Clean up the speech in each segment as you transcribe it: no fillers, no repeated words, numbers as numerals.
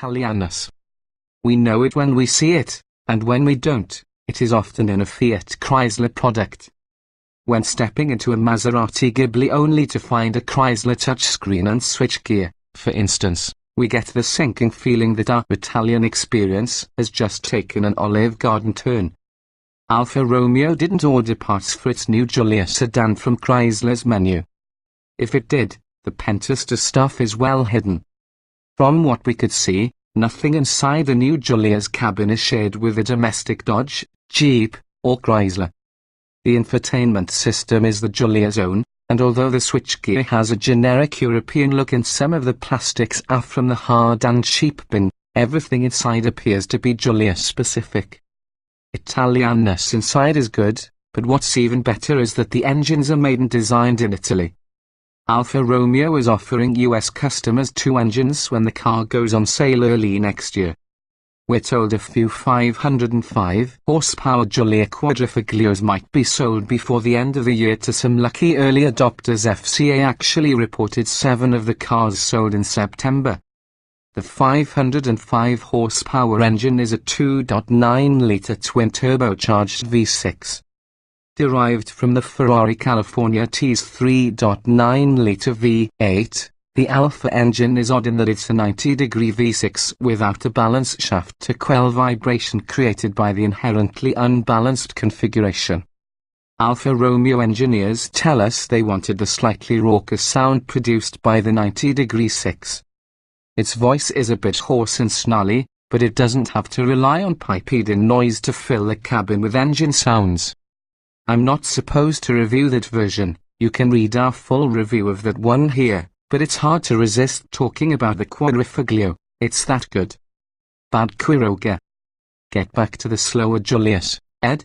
Italianness. We know it when we see it, and when we don't, it is often in a Fiat Chrysler product. When stepping into a Maserati Ghibli only to find a Chrysler touchscreen and switchgear, for instance, we get the sinking feeling that our Italian experience has just taken an Olive Garden turn. Alfa Romeo didn't order parts for its new Giulia sedan from Chrysler's menu. If it did, the Pentester stuff is well hidden. From what we could see, nothing inside the new Giulia's cabin is shared with a domestic Dodge, Jeep, or Chrysler. The infotainment system is the Giulia's own, and although the switchgear has a generic European look and some of the plastics are from the hard and cheap bin, everything inside appears to be Giulia specific. Italianness inside is good, but what's even better is that the engines are made and designed in Italy. Alfa Romeo is offering US customers 2 engines when the car goes on sale early next year. We're told a few 505 horsepower Giulia quadrifoglios might be sold before the end of the year to some lucky early adopters. FCA actually reported 7 of the cars sold in September. The 505 horsepower engine is a 2.9-litre twin-turbocharged V6. Derived from the Ferrari California T's 3.9-litre V8, the Alfa engine is odd in that it's a 90-degree V6 without a balance shaft to quell vibration created by the inherently unbalanced configuration. Alfa Romeo engineers tell us they wanted the slightly raucous sound produced by the 90-degree 6. Its voice is a bit hoarse and snarly, but it doesn't have to rely on piped-in noise to fill the cabin with engine sounds. I'm not supposed to review that version, you can read our full review of that one here. But it's hard to resist talking about the quadrifoglio, it's that good. Bad Quiroga. Get back to the slower Giulias, Ed.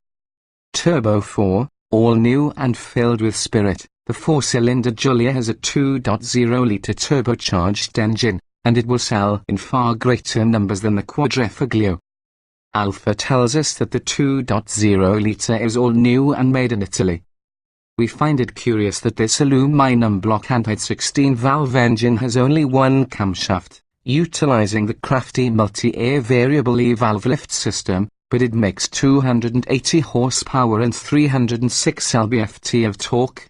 Turbo 4, all new and filled with spirit, the 4-cylinder Giulia has a 2.0-litre turbocharged engine, and it will sell in far greater numbers than the quadrifoglio. Alfa tells us that the 2.0-litre is all new and made in Italy. We find it curious that this aluminum block handheld 16-valve engine has only one camshaft, utilizing the crafty multi-air variable E-valve lift system, but it makes 280 horsepower and 306 lb-ft of torque.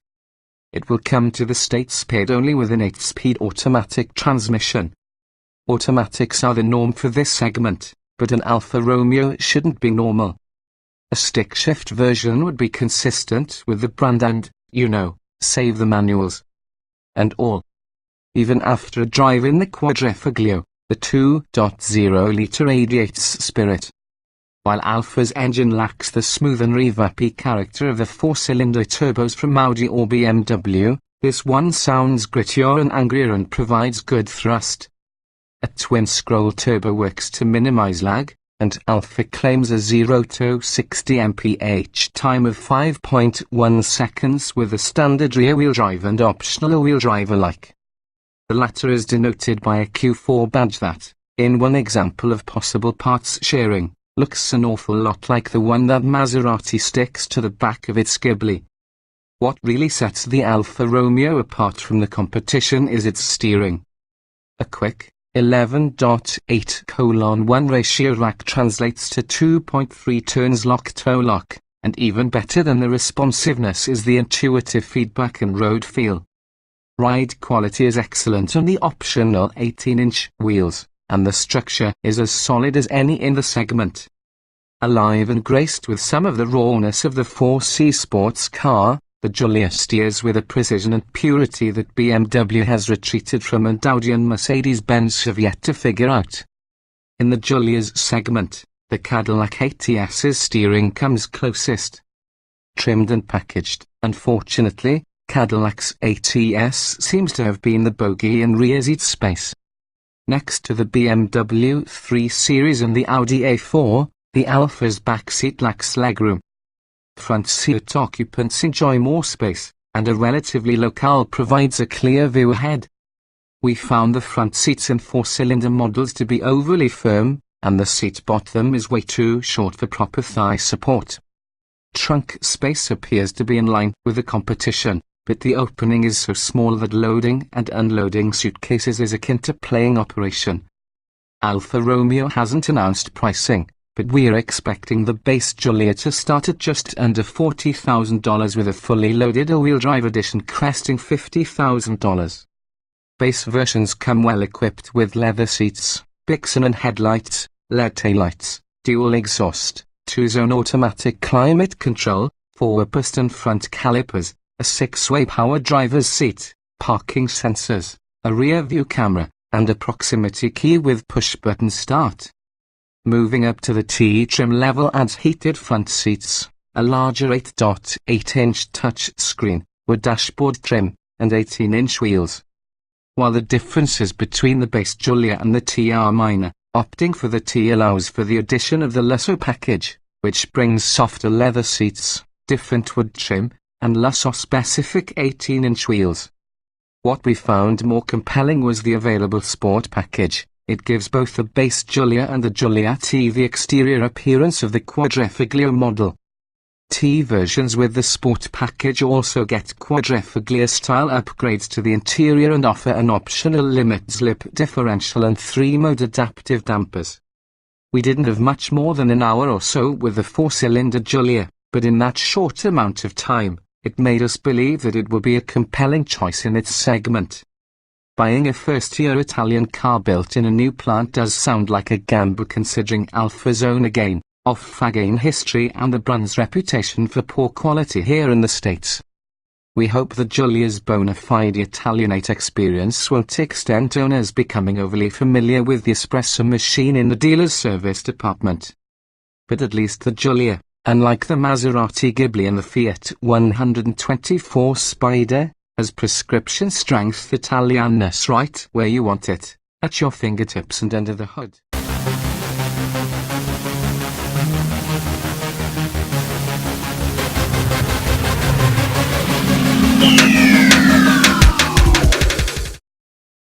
It will come to the States paired only with an 8-speed automatic transmission. Automatics are the norm for this segment, but an Alfa Romeo shouldn't be normal. A stick-shift version would be consistent with the brand and, save the manuals. And all. Even after a drive in the quadrifoglio, the 2.0-litre radiates spirit. While Alfa's engine lacks the smooth and revampy character of the 4-cylinder turbos from Audi or BMW, this one sounds grittier and angrier and provides good thrust. A twin-scroll turbo works to minimize lag, and Alfa claims a 0 to 60 mph time of 5.1 seconds with a standard rear-wheel drive and optional all-wheel drive alike. The latter is denoted by a Q4 badge that, in one example of possible parts sharing, looks an awful lot like the one that Maserati sticks to the back of its Ghibli. What really sets the Alfa Romeo apart from the competition is its steering. A quick 11.8:1 ratio rack translates to 2.3 turns lock-toe lock, and even better than the responsiveness is the intuitive feedback and road feel. Ride quality is excellent on the optional 18-inch wheels, and the structure is as solid as any in the segment. Alive and graced with some of the rawness of the 4C sports car, the Giulia steers with a precision and purity that BMW has retreated from and Audi and Mercedes-Benz have yet to figure out. In the Giulia's segment, the Cadillac ATS's steering comes closest. Trimmed and packaged, unfortunately, Cadillac's ATS seems to have been the bogey in rear seat space. Next to the BMW 3 Series and the Audi A4, the Alfa's backseat lacks legroom. Front seat occupants enjoy more space, and a relatively low cowl provides a clear view ahead. We found the front seats in 4-cylinder models to be overly firm, and the seat bottom is way too short for proper thigh support. Trunk space appears to be in line with the competition, but the opening is so small that loading and unloading suitcases is akin to playing operation. Alfa Romeo hasn't announced pricing, but we're expecting the base Giulia to start at just under $40,000 with a fully loaded all-wheel drive edition cresting $50,000. Base versions come well equipped with leather seats, Bixen headlights, LED taillights, dual exhaust, 2-zone automatic climate control, 4-piston front calipers, a 6-way power driver's seat, parking sensors, a rear-view camera, and a proximity key with push-button start. Moving up to the T-trim level adds heated front seats, a larger 8.8-inch touch screen, with dashboard trim, and 18-inch wheels. While the differences between the base Giulia and the T are minor, opting for the T allows for the addition of the Lusso package, which brings softer leather seats, different wood trim, and Lusso-specific 18-inch wheels. What we found more compelling was the available Sport package. It gives both the base Giulia and the Giulia T the exterior appearance of the Quadrifoglio model. T versions with the Sport package also get Quadrifoglio-style upgrades to the interior and offer an optional limit slip differential and 3-mode adaptive dampers. We didn't have much more than an hour or so with the 4-cylinder Giulia, but in that short amount of time, it made us believe that it would be a compelling choice in its segment. Buying a first-tier Italian car built in a new plant does sound like a gamble considering Alfa's own off-Faggane history and the brand's reputation for poor quality here in the States. We hope the Giulia's bona fide Italianate experience won't extend to owners becoming overly familiar with the espresso machine in the dealer's service department. But at least the Giulia, unlike the Maserati Ghibli and the Fiat 124 Spider, has prescription-strength Italianness right where you want it, at your fingertips and under the hood.